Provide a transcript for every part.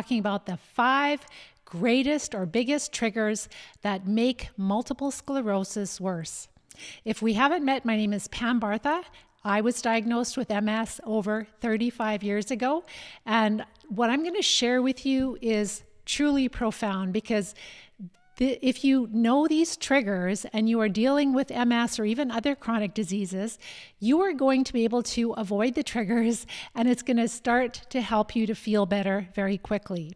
talking about the 5 greatest or biggest triggers that make multiple sclerosis worse. If we haven't met, my name is Pam Bartha. I was diagnosed with MS over 35 years ago. And what I'm going to share with you is truly profound, because if you know these triggers and you are dealing with MS or even other chronic diseases, you are going to be able to avoid the triggers, and it's going to start to help you to feel better very quickly.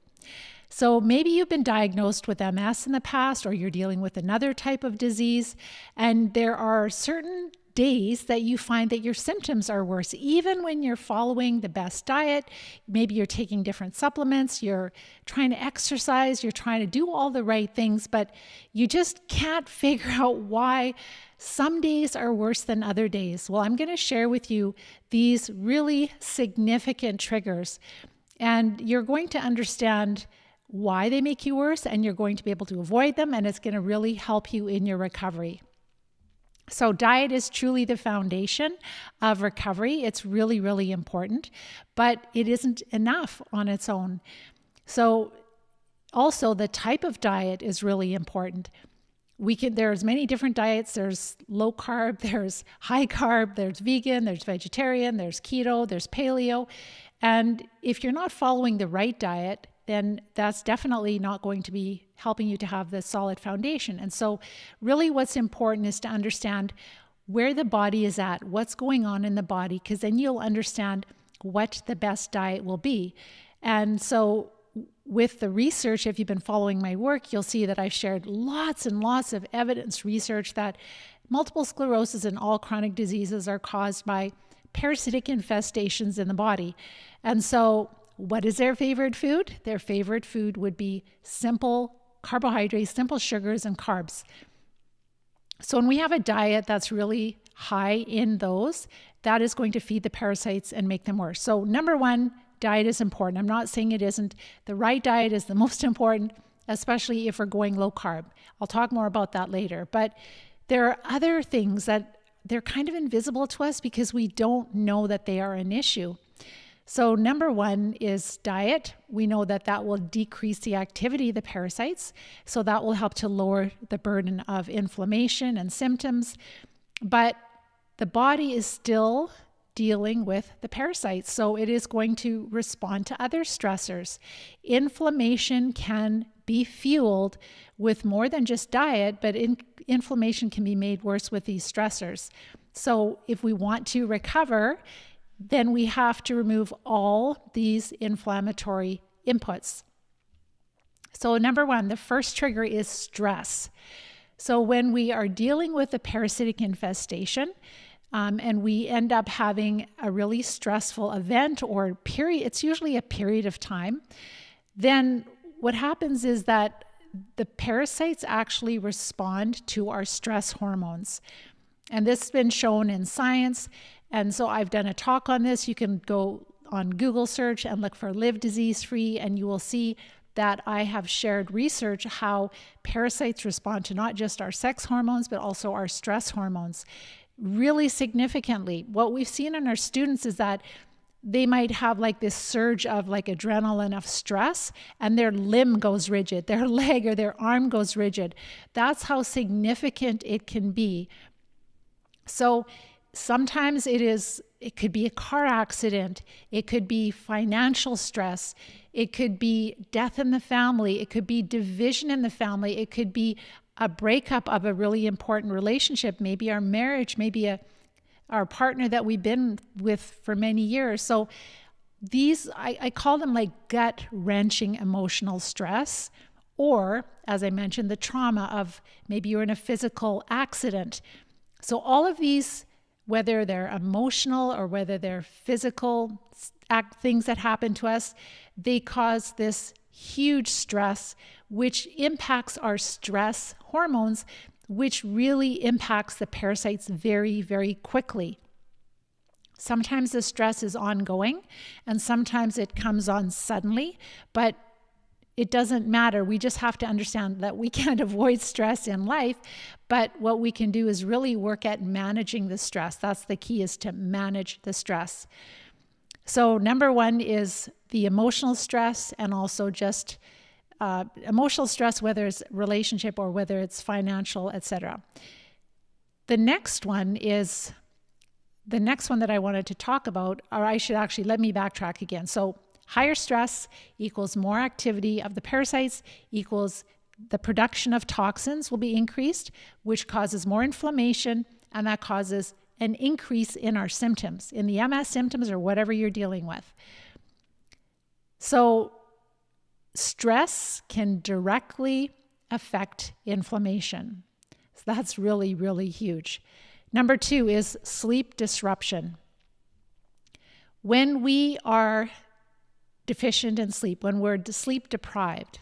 So maybe you've been diagnosed with MS in the past, or you're dealing with another type of disease, and there are certain days that you find that your symptoms are worse, even when you're following the best diet. Maybe you're taking different supplements, you're trying to exercise, you're trying to do all the right things, but you just can't figure out why some days are worse than other days. Well, I'm going to share with you these really significant triggers, and you're going to understand why they make you worse, and you're going to be able to avoid them, and it's going to really help you in your recovery. So diet is truly the foundation of recovery. It's really, really important, but it isn't enough on its own. So also the type of diet is really important. There's many different diets. There's low carb, there's high carb, there's vegan, there's vegetarian, there's keto, there's paleo. And if you're not following the right diet, then that's definitely not going to be helping you to have the solid foundation. And so really what's important is to understand where the body is at, what's going on in the body, because then you'll understand what the best diet will be. And so with the research, if you've been following my work, you'll see that I've shared lots and lots of evidence research that multiple sclerosis and all chronic diseases are caused by parasitic infestations in the body. And so what is their favorite food? Their favorite food would be simple carbohydrates, simple sugars, and carbs. So when we have a diet that's really high in those, that is going to feed the parasites and make them worse. So number one, diet is important. I'm not saying it isn't. The right diet is the most important, especially if we're going low carb. I'll talk more about that later. But there are other things that they're kind of invisible to us because we don't know that they are an issue. So number one is diet. We know that that will decrease the activity of the parasites. So that will help to lower the burden of inflammation and symptoms. But the body is still dealing with the parasites. So it is going to respond to other stressors. Inflammation can be fueled with more than just diet, but inflammation can be made worse with these stressors. So if we want to recover, then we have to remove all these inflammatory inputs. So number one, the first trigger is stress. So when we are dealing with a parasitic infestation, and we end up having a really stressful event or period, it's usually a period of time, then what happens is that the parasites actually respond to our stress hormones. And this has been shown in science. And so I've done a talk on this. You can go on Google search and look for Live Disease Free, and you will see that I have shared research how parasites respond to not just our sex hormones, but also our stress hormones really significantly. What we've seen in our students is that they might have like this surge of like adrenaline of stress, and their limb goes rigid, their leg or their arm goes rigid. That's how significant it can be. So sometimes it could be a car accident, it could be financial stress, it could be death in the family, it could be division in the family, it could be a breakup of a really important relationship, maybe our marriage, maybe our partner that we've been with for many years. So these, I call them like gut-wrenching emotional stress, or as I mentioned, the trauma of maybe you're in a physical accident. So all of these, whether they're emotional or whether they're physical things that happen to us, they cause this huge stress, which impacts our stress hormones, which really impacts the parasites very, very quickly. Sometimes the stress is ongoing, and sometimes it comes on suddenly, but it doesn't matter. We just have to understand that we can't avoid stress in life, but what we can do is really work at managing the stress. That's the key, is to manage the stress. So number one is the emotional stress, and also just emotional stress, whether it's relationship or whether it's financial, etc. The next one that I wanted to talk about, or I should actually, let me backtrack again. So higher stress equals more activity of the parasites equals the production of toxins will be increased, which causes more inflammation, and that causes an increase in our symptoms, in the MS symptoms or whatever you're dealing with. So stress can directly affect inflammation. So that's really, really huge. Number two is sleep disruption. When we are deficient in sleep, when we're sleep deprived,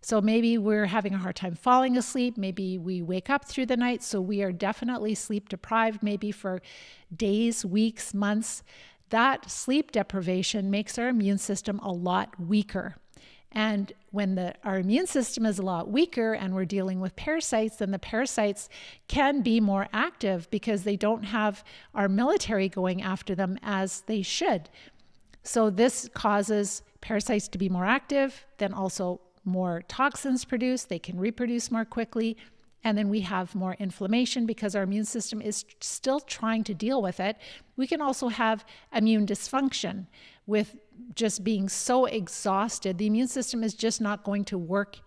so maybe we're having a hard time falling asleep, maybe we wake up through the night, so we are definitely sleep deprived, maybe for days, weeks, months. That sleep deprivation makes our immune system a lot weaker. And when our immune system is a lot weaker and we're dealing with parasites, then the parasites can be more active because they don't have our military going after them as they should. So this causes parasites to be more active, then also more toxins produced, they can reproduce more quickly, and then we have more inflammation because our immune system is still trying to deal with it. We can also have immune dysfunction with just being so exhausted. The immune system is just not going to work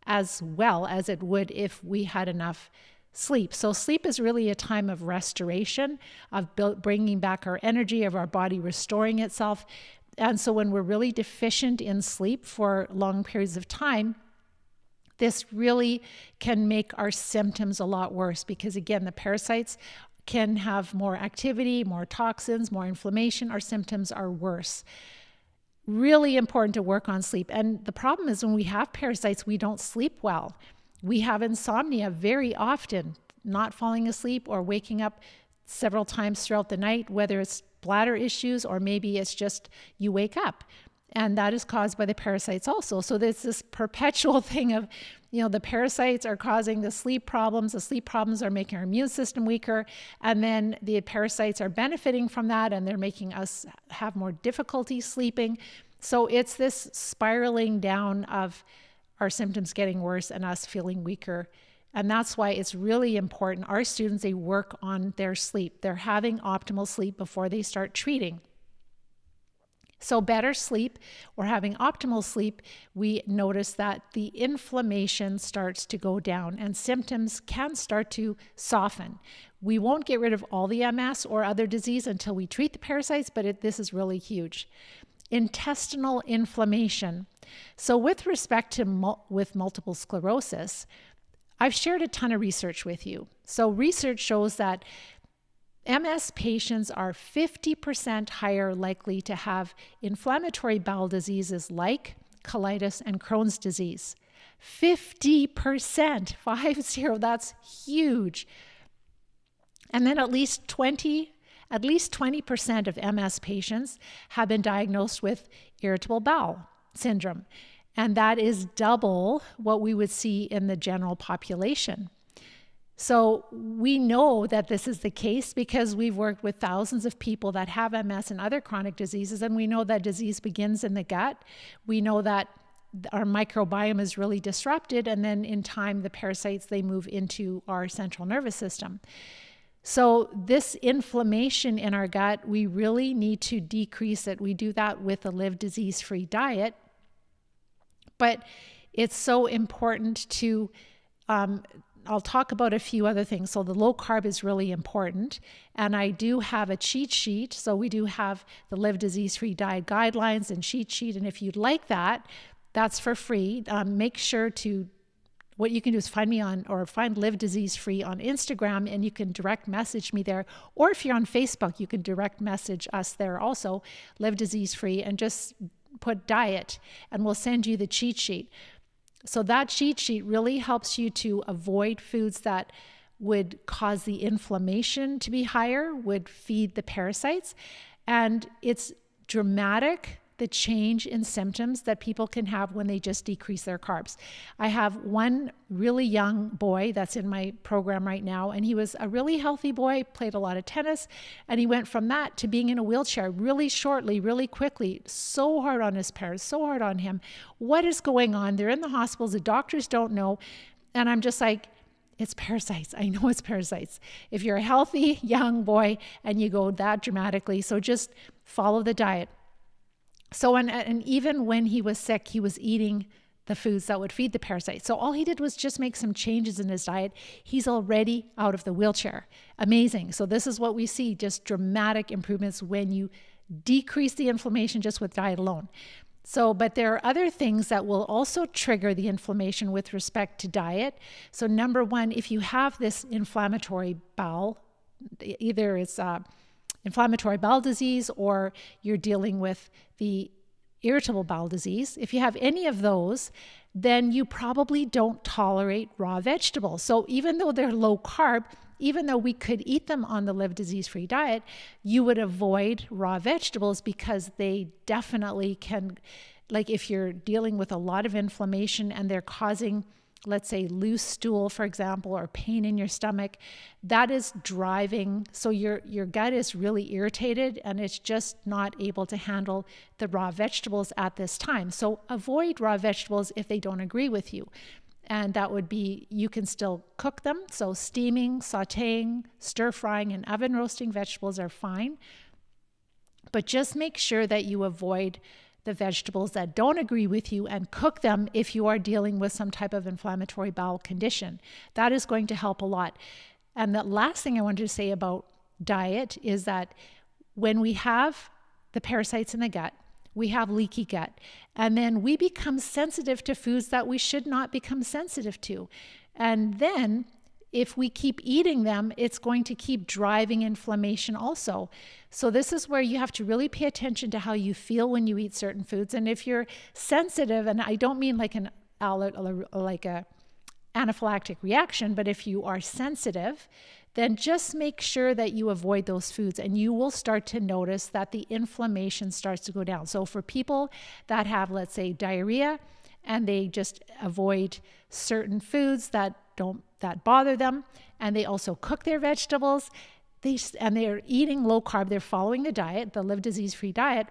as well as it would if we had enough sleep. So sleep is really a time of restoration, of bringing back our energy, of our body restoring itself. And so when we're really deficient in sleep for long periods of time, this really can make our symptoms a lot worse because, again, the parasites can have more activity, more toxins, more inflammation. Our symptoms are worse. Really important to work on sleep. And the problem is when we have parasites, we don't sleep well. We have insomnia very often, not falling asleep or waking up several times throughout the night, whether it's bladder issues or maybe it's just you wake up. And that is caused by the parasites also. So there's this perpetual thing of, the parasites are causing the sleep problems. The sleep problems are making our immune system weaker. And then the parasites are benefiting from that and they're making us have more difficulty sleeping. So it's this spiraling down of our symptoms getting worse and us feeling weaker. And that's why it's really important. Our students, they work on their sleep. They're having optimal sleep before they start treating. So better sleep or having optimal sleep, we notice that the inflammation starts to go down and symptoms can start to soften. We won't get rid of all the MS or other disease until we treat the parasites, but this is really huge. Intestinal inflammation. So with respect to with multiple sclerosis, I've shared a ton of research with you. So research shows that MS patients are 50% higher likely to have inflammatory bowel diseases like colitis and Crohn's disease. 50%, 50, that's huge. And then at least 20% of MS patients have been diagnosed with irritable bowel syndrome. And that is double what we would see in the general population. So we know that this is the case because we've worked with thousands of people that have MS and other chronic diseases, and we know that disease begins in the gut. We know that our microbiome is really disrupted, and then in time, the parasites, they move into our central nervous system. So this inflammation in our gut, we really need to decrease it. We do that with a live disease-free diet, but it's so important to I'll talk about a few other things. So the low carb is really important. And I do have a cheat sheet. So we do have the Live Disease-Free Diet Guidelines and cheat sheet. And if you'd like that, that's for free. Make sure what you can do is find Live Disease-Free on Instagram, and you can direct message me there. Or if you're on Facebook, you can direct message us there also, Live Disease-Free, and just put diet, and we'll send you the cheat sheet. So that cheat sheet really helps you to avoid foods that would cause the inflammation to be higher, would feed the parasites. And it's dramatic the change in symptoms that people can have when they just decrease their carbs. I have one really young boy that's in my program right now, and he was a really healthy boy, played a lot of tennis, and he went from that to being in a wheelchair really shortly, really quickly. So hard on his parents, so hard on him. What is going on? They're in the hospitals, the doctors don't know. And I'm just like, it's parasites. I know it's parasites. If you're a healthy young boy and you go that dramatically, so just follow the diet. So, and even when he was sick, he was eating the foods that would feed the parasites. So all he did was just make some changes in his diet. He's already out of the wheelchair. Amazing. So this is what we see, just dramatic improvements when you decrease the inflammation just with diet alone. So, but there are other things that will also trigger the inflammation with respect to diet. So number one, if you have this inflammatory bowel, either it's inflammatory bowel disease or you're dealing with the irritable bowel disease, if you have any of those, then you probably don't tolerate raw vegetables. So even though they're low carb, even though we could eat them on the Live Disease-Free diet, you would avoid raw vegetables because they definitely can, like if you're dealing with a lot of inflammation and they're causing, let's say, loose stool, for example, or pain in your stomach, that is driving. So your gut is really irritated and it's just not able to handle the raw vegetables at this time. So avoid raw vegetables if they don't agree with you. And that would be, you can still cook them. So steaming, sauteing, stir frying, and oven roasting vegetables are fine. But just make sure that you avoid the vegetables that don't agree with you and cook them if you are dealing with some type of inflammatory bowel condition. That is going to help a lot. And the last thing I wanted to say about diet is that when we have the parasites in the gut, we have leaky gut, and then we become sensitive to foods that we should not become sensitive to. And then if we keep eating them, it's going to keep driving inflammation also. So this is where you have to really pay attention to how you feel when you eat certain foods. And if you're sensitive, and I don't mean like a anaphylactic reaction, but if you are sensitive, then just make sure that you avoid those foods and you will start to notice that the inflammation starts to go down. So for people that have, let's say, diarrhea, and they just avoid certain foods that bother them, and they also cook their vegetables, and they're eating low carb, they're following the diet, the Live Disease-Free diet,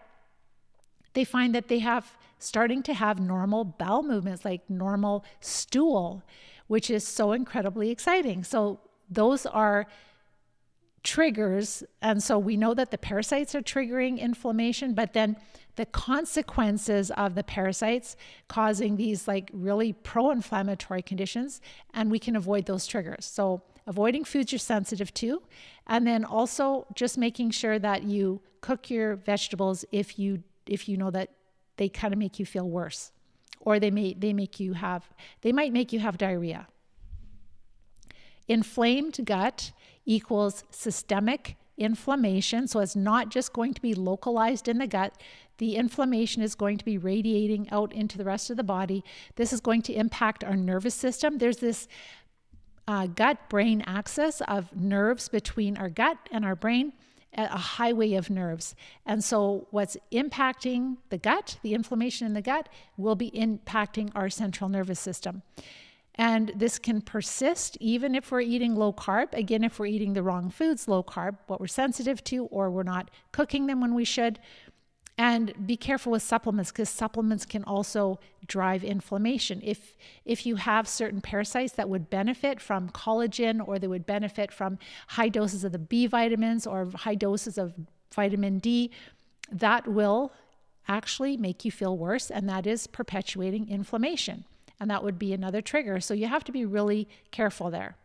they find that they have starting to have normal bowel movements, like normal stool, which is so incredibly exciting. So those are triggers. And so we know that the parasites are triggering inflammation, but then the consequences of the parasites causing these like really pro-inflammatory conditions, and we can avoid those triggers. So avoiding foods you're sensitive to, and then also just making sure that you cook your vegetables if you know that they kind of make you feel worse, or they might make you have diarrhea. Inflamed gut equals systemic inflammation. So it's not just going to be localized in the gut. The inflammation is going to be radiating out into the rest of the body. This is going to impact our nervous system. There's this gut-brain axis of nerves between our gut and our brain, a highway of nerves. And so what's impacting the gut, the inflammation in the gut, will be impacting our central nervous system. And this can persist even if we're eating low carb. Again, if we're eating the wrong foods, low carb, what we're sensitive to, or we're not cooking them when we should. And be careful with supplements, because supplements can also drive inflammation. If you have certain parasites that would benefit from collagen, or they would benefit from high doses of the B vitamins or high doses of vitamin D, that will actually make you feel worse, and that is perpetuating inflammation. And that would be another trigger. So you have to be really careful there.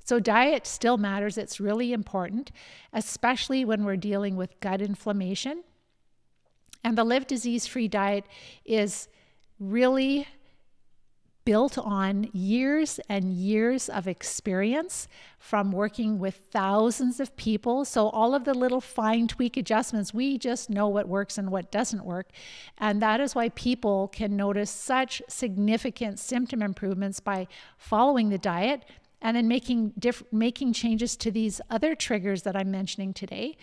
So diet still matters. It's really important, especially when we're dealing with gut inflammation. And the Live Disease-Free diet is really built on years and years of experience from working with thousands of people. So all of the little fine tweak adjustments, we just know what works and what doesn't work. And that is why people can notice such significant symptom improvements by following the diet. and then making changes to these other triggers that I'm mentioning today.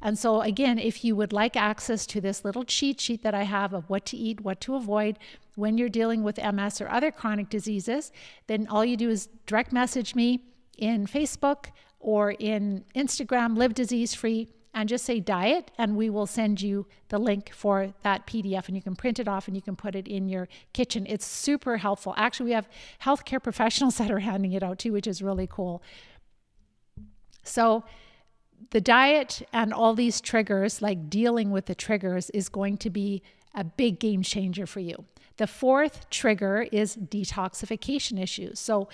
And so again, if you would like access to this little cheat sheet that I have of what to eat, what to avoid when you're dealing with MS or other chronic diseases, then all you do is direct message me in Facebook or in Instagram, Live Disease Free, and just say diet, and we will send you the link for that PDF, and you can print it off and you can put it in your kitchen. It's super helpful. Actually, we have healthcare professionals that are handing it out too, which is really cool. So the diet and all these triggers, like dealing with the triggers, is going to be a big game changer for you. The fourth trigger is detoxification issues. So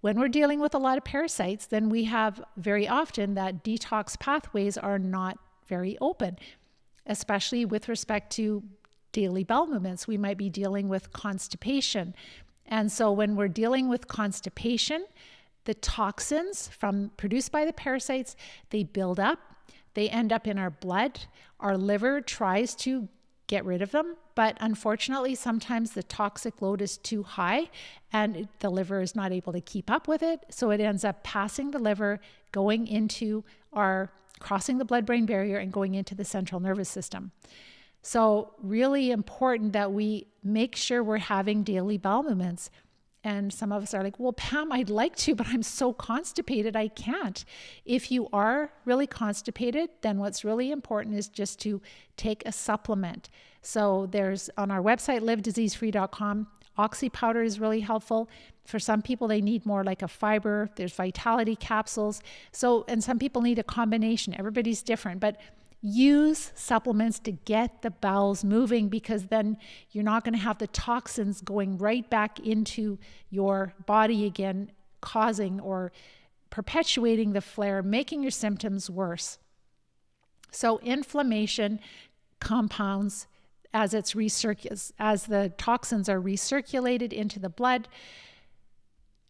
when we're dealing with a lot of parasites, then we have very often that detox pathways are not very open, especially with respect to daily bowel movements. We might be dealing with constipation. And so when we're dealing with constipation, the toxins produced by the parasites, they build up, they end up in our blood. Our liver tries to get rid of them, but unfortunately, sometimes the toxic load is too high and the liver is not able to keep up with it. So it ends up passing the liver, crossing the blood-brain barrier and going into the central nervous system. So really important that we make sure we're having daily bowel movements. And some of us are like, well, Pam, I'd like to, but I'm so constipated, I can't. If you are really constipated, then what's really important is just to take a supplement. So there's on our website, livediseasefree.com, oxy powder is really helpful. For some people, they need more like a fiber. There's vitality capsules. And some people need a combination. Everybody's different, but use supplements to get the bowels moving, because then you're not going to have the toxins going right back into your body again, causing or perpetuating the flare, making your symptoms worse. So inflammation compounds as the toxins are recirculated into the blood.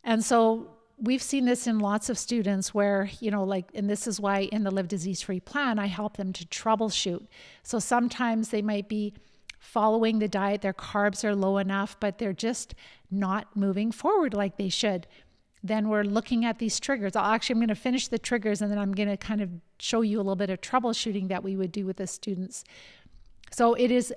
And so we've seen this in lots of students where, and this is why in the Live Disease Free plan, I help them to troubleshoot. So sometimes they might be following the diet, their carbs are low enough, but they're just not moving forward like they should. Then we're looking at these triggers. I'm going to finish the triggers and then I'm going to kind of show you a little bit of troubleshooting that we would do with the students. So it is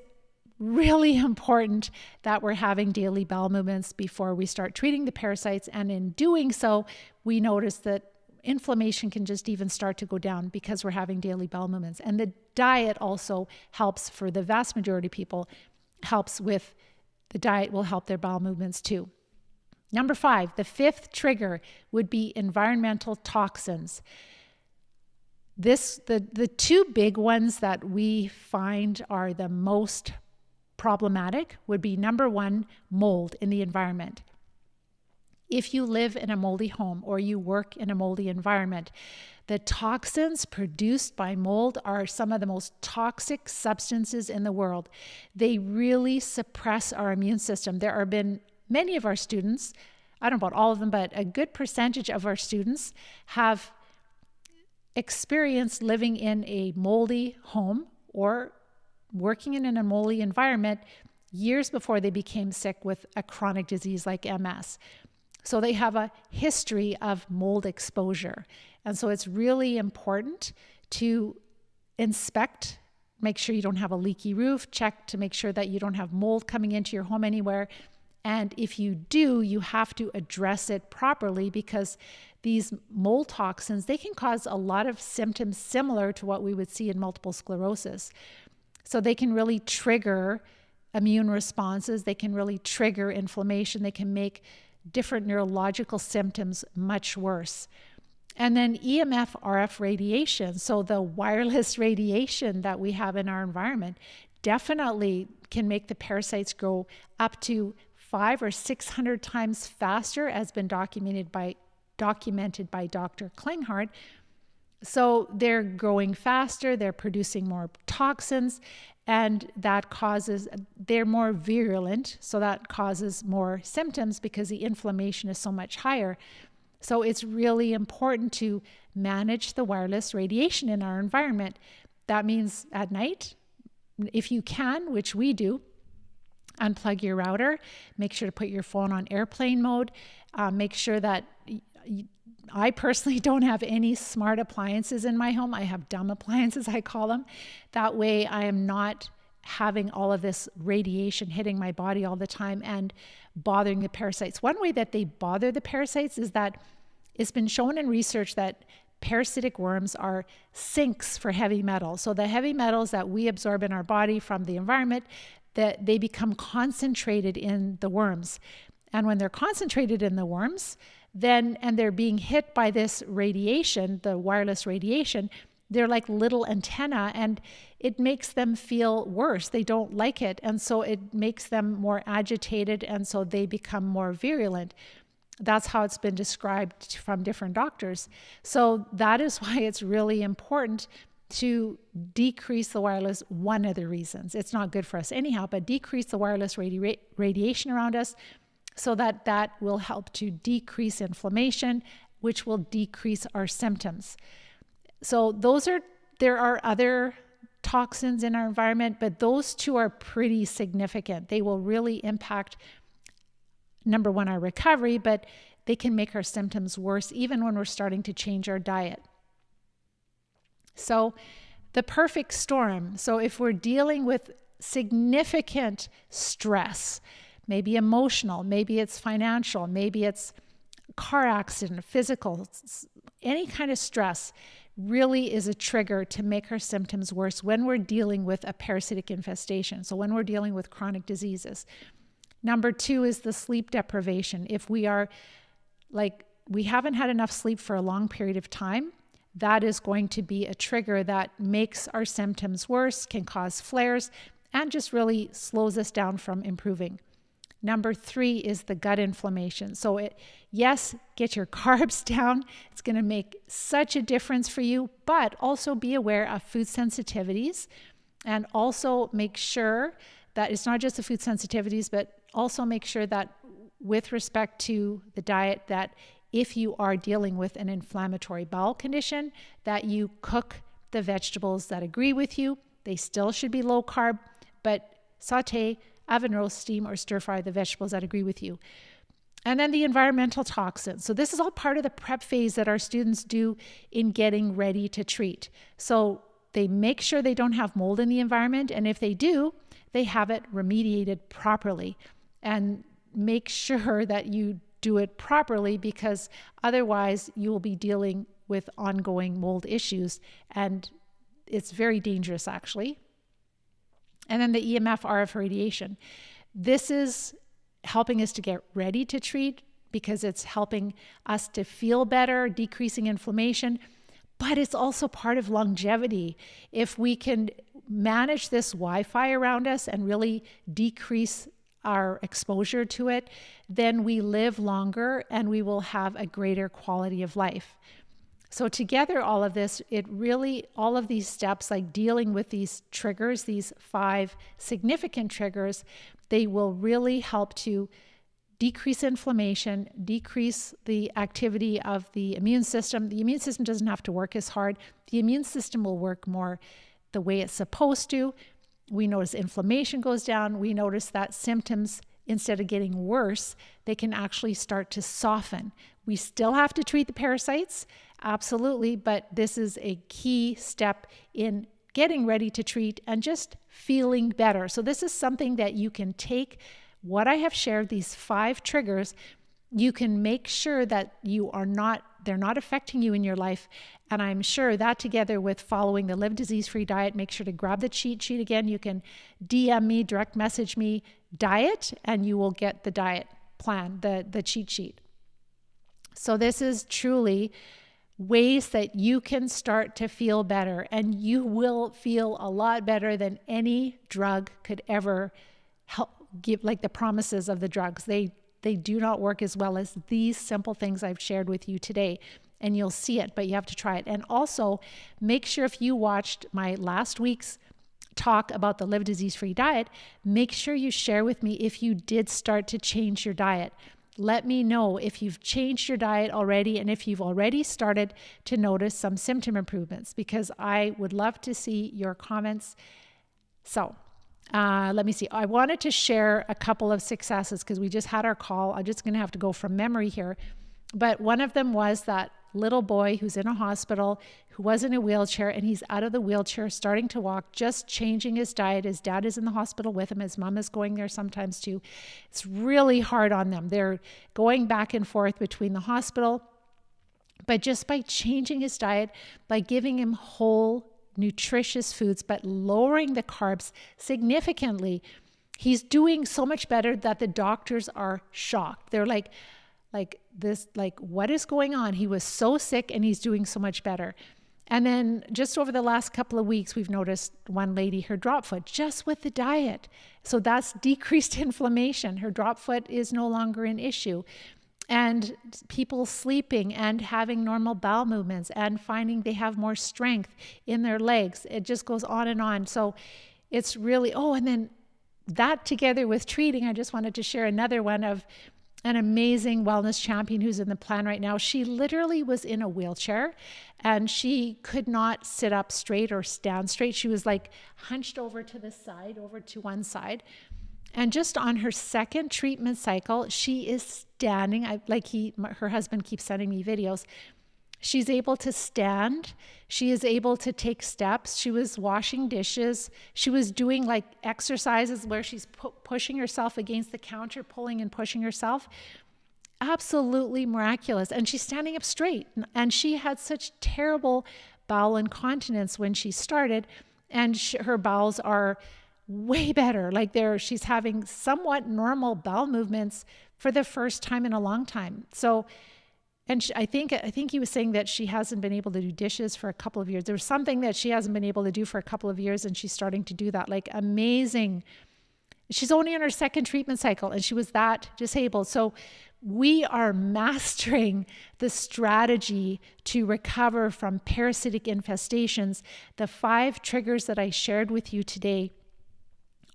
really important that we're having daily bowel movements before we start treating the parasites. And in doing so, we notice that inflammation can just even start to go down because we're having daily bowel movements. And the diet also helps, for the vast majority of people, the diet will help their bowel movements too. Number 5, the fifth trigger would be environmental toxins. The two big ones that we find are the most problematic would be, number 1, mold in the environment. If you live in a moldy home or you work in a moldy environment, the toxins produced by mold are some of the most toxic substances in the world. They really suppress our immune system. There have been many of our students, I don't know about all of them, but a good percentage of our students have experienced living in a moldy home or working in a moldy environment years before they became sick with a chronic disease like MS. So they have a history of mold exposure. And so it's really important to inspect, make sure you don't have a leaky roof, check to make sure that you don't have mold coming into your home anywhere. And if you do, you have to address it properly, because these mold toxins, they can cause a lot of symptoms similar to what we would see in multiple sclerosis. So they can really trigger immune responses. They can really trigger inflammation. They can make different neurological symptoms much worse. And then EMF RF radiation, so the wireless radiation that we have in our environment, definitely can make the parasites grow up to 500 or 600 times faster, as been documented by Dr. Klinghardt. So they're growing faster, they're producing more toxins, and they're more virulent, so that causes more symptoms because the inflammation is so much higher. So it's really important to manage the wireless radiation in our environment. That means at night, if you can, which we do, unplug your router, make sure to put your phone on airplane mode, make sure that I personally don't have any smart appliances in my home. I have dumb appliances, I call them. That way I am not having all of this radiation hitting my body all the time and bothering the parasites. One way that they bother the parasites is that it's been shown in research that parasitic worms are sinks for heavy metals. So the heavy metals that we absorb in our body from the environment, that they become concentrated in the worms. And when they're concentrated in the worms, and they're being hit by this radiation, the wireless radiation, they're like little antenna, and it makes them feel worse. They don't like it. And so it makes them more agitated, and so they become more virulent. That's how it's been described from different doctors. So that is why it's really important to decrease the wireless. One of the reasons, it's not good for us anyhow, but decrease the wireless radiation around us, so that will help to decrease inflammation, which will decrease our symptoms. So there are other toxins in our environment, but those two are pretty significant. They will really impact, number one, our recovery, but they can make our symptoms worse even when we're starting to change our diet. So the perfect storm. So if we're dealing with significant stress, maybe emotional, maybe it's financial, maybe it's car accident, physical, any kind of stress really is a trigger to make our symptoms worse when we're dealing with a parasitic infestation. So when we're dealing with chronic diseases. Number two is the sleep deprivation. If we haven't had enough sleep for a long period of time, that is going to be a trigger that makes our symptoms worse, can cause flares, and just really slows us down from improving. Number three is the gut inflammation. So yes, get your carbs down. It's going to make such a difference for you, but also be aware of food sensitivities, and also make sure that it's not just the food sensitivities, but also make sure that with respect to the diet, that if you are dealing with an inflammatory bowel condition, that you cook the vegetables that agree with you. They still should be low carb, but saute, oven roast, steam, or stir fry the vegetables that agree with you. And then the environmental toxins. So this is all part of the prep phase that our students do in getting ready to treat. So they make sure they don't have mold in the environment, and if they do, they have it remediated properly. And make sure that you do it properly, because otherwise you will be dealing with ongoing mold issues, and it's very dangerous actually. And then the EMF RF radiation. This is helping us to get ready to treat because it's helping us to feel better, decreasing inflammation, but it's also part of longevity. If we can manage this Wi-Fi around us and really decrease our exposure to it, then we live longer and we will have a greater quality of life. So together, all of this, all of these steps, like dealing with these triggers, these 5 significant triggers, they will really help to decrease inflammation, decrease the activity of the immune system. The immune system doesn't have to work as hard. The immune system will work more the way it's supposed to. We notice inflammation goes down. We notice that symptoms, instead of getting worse, they can actually start to soften. We still have to treat the parasites, absolutely, but this is a key step in getting ready to treat and just feeling better. So this is something that you can take what I have shared, these 5 triggers, you can make sure that they're not affecting you in your life. And I'm sure that together with following the Live Disease-Free diet, make sure to grab the cheat sheet again. You can DM me, direct message me, diet, and you will get the diet plan, the cheat sheet. So this is truly ways that you can start to feel better, and you will feel a lot better than any drug could ever help give, like the promises of the drugs. They do not work as well as these simple things I've shared with you today, and you'll see it, but you have to try it. And also make sure, if you watched my last week's talk about the Live Disease-Free diet, make sure you share with me if you did start to change your diet. Let me know if you've changed your diet already and if you've already started to notice some symptom improvements, because I would love to see your comments. So let me see. I wanted to share a couple of successes because we just had our call. I'm just going to have to go from memory here. But one of them was that little boy who's in a hospital, who was in a wheelchair, and he's out of the wheelchair, starting to walk, just changing his diet. His dad is in the hospital with him. His mom is going there sometimes too. It's really hard on them. They're going back and forth between the hospital. But just by changing his diet, by giving him whole, nutritious foods, but lowering the carbs significantly, he's doing so much better that the doctors are shocked. They're like, what is going on? He was so sick and he's doing so much better. And then just over the last couple of weeks, we've noticed one lady, her drop foot, just with the diet. So that's decreased inflammation. Her drop foot is no longer an issue. And people sleeping and having normal bowel movements and finding they have more strength in their legs. It just goes on and on. So it's really, and then that together with treating, I just wanted to share another one of an amazing wellness champion who's in the plan right now. She literally was in a wheelchair and she could not sit up straight or stand straight. She was like hunched over to the side, over to one side. And just on her second treatment cycle, she is standing. Her husband keeps sending me videos. She's able to stand. She is able to take steps. She was washing dishes. She was doing like exercises where she's pushing herself against the counter, pulling and pushing herself. Absolutely miraculous. And she's standing up straight. And she had such terrible bowel incontinence when she started. And her bowels are way better. She's having somewhat normal bowel movements for the first time in a long time. So, and I think he was saying that she hasn't been able to do dishes for a couple of years. There was something that she hasn't been able to do for a couple of years, and she's starting to do that. Like, amazing. She's only on her second treatment cycle, and she was that disabled. So we are mastering the strategy to recover from parasitic infestations. The 5 triggers that I shared with you today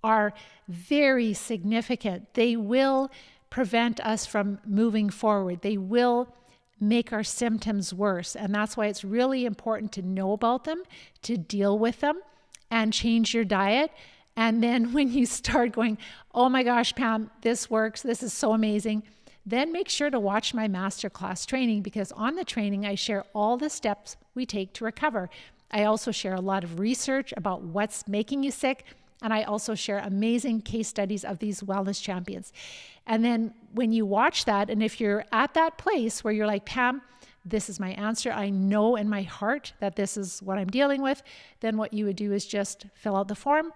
are very significant. They will prevent us from moving forward. They will make our symptoms worse. And that's why it's really important to know about them, to deal with them, and change your diet. And then when you start going, oh my gosh, Pam, this works, this is so amazing, then make sure to watch my masterclass training, because on the training, I share all the steps we take to recover. I also share a lot of research about what's making you sick. And I also share amazing case studies of these wellness champions. And then when you watch that, and if you're at that place where you're like, Pam, this is my answer, I know in my heart that this is what I'm dealing with, then what you would do is just fill out the form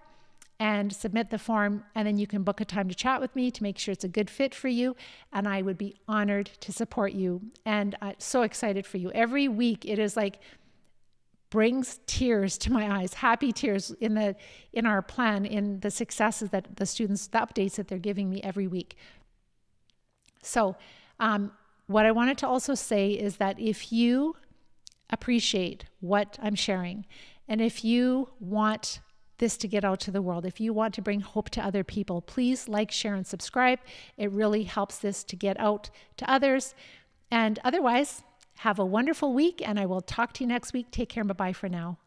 and submit the form. And then you can book a time to chat with me to make sure it's a good fit for you. And I would be honored to support you. And I'm so excited for you. Every week it is like, brings tears to my eyes, happy tears in our plan, in the successes that the students, the updates that they're giving me every week. So what I wanted to also say is that if you appreciate what I'm sharing, and if you want this to get out to the world, if you want to bring hope to other people, please like, share, and subscribe. It really helps this to get out to others. And otherwise, have a wonderful week, and I will talk to you next week. Take care and bye-bye for now.